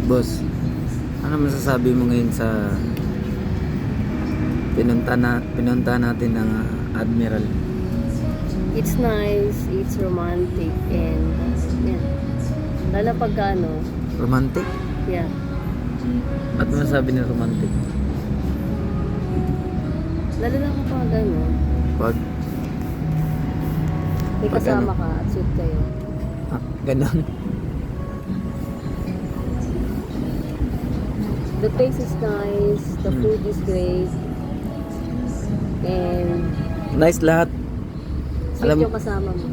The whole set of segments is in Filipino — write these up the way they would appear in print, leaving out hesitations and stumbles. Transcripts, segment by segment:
Boss, ano masasabi mo ngayon sa pinunta natin ng Admiral? It's nice, it's romantic, and yeah. Lalo pagka ano, Romantic? yeah. At masasabi ni romantic? Lalo na kapag ano, Pag, may Pag kasama ano? ka at sweet kayo. ganon. The place is nice, the food is great, and Nice lahat. sweet Alam- yung kasama mo.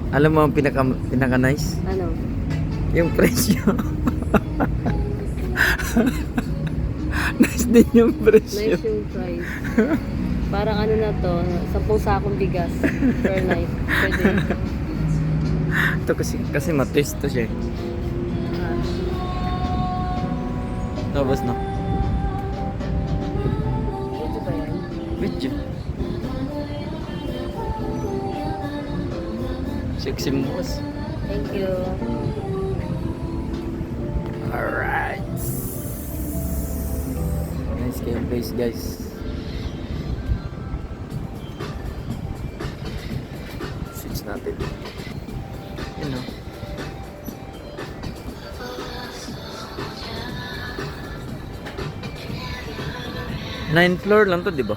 Alam mo ang pinaka nice? Ano? Yung presyo. Nice din yung presyo. Nice yung price. Parang ano na to, 10 sakong bigas per night. Pwede. Ito kasi matwist to siya. Ah, Tapos no? ito ba yan? Medyo. Sexy mo boss. Thank you. Alright. Nice kayo place guys. Switch natin. Yun o. Ninth floor lang to, di ba?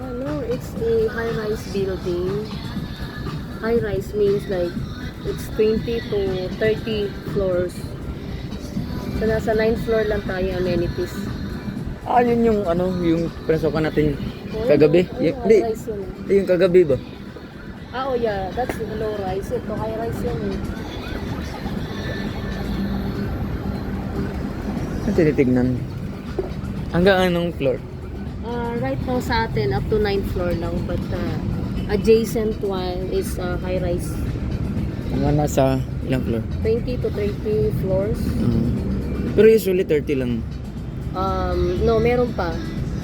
Oh no, it's a high-rise building. High-rise means like it's 20 to 30 floors. So nasa 9th floor lang tayo amenities. Ah, yun yung ano, yung pinasokan natin Oh, kagabi. oh, Hindi, high-rise yun eh. hindi yung kagabi ba? Ah, oh yeah, that's the low-rise. Ito, high-rise yun eh. Ang tinitignan. Hanggang anong floor? Right now sa atin, up to 9th floor lang. But adjacent one is high-rise. Hanggang nasa ilang floor? 20 to 30 floors. Pero usually 30 lang. No, meron pa.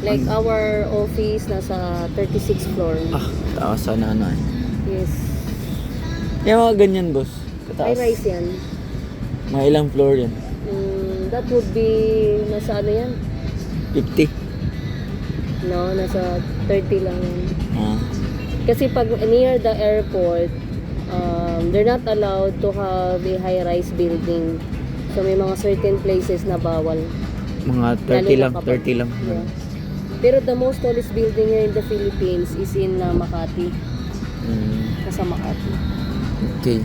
Like our office nasa 36th floor. Ah, taas sana ano eh. Yes. Yung mga ganyan boss. Kataas. High-rise yan. Mga ilang floor yan? That would be, nasa ano yan? 50. No, nasa 30 lang yan. Ah. Kasi pag near the airport, they're not allowed to have a high-rise building. So may mga certain places na bawal. Mga Lalo 30 na lang, kapag- 30 lang. Yeah. Pero the most tallest building here in the Philippines is in Makati. Mm, Nasa Makati. okay.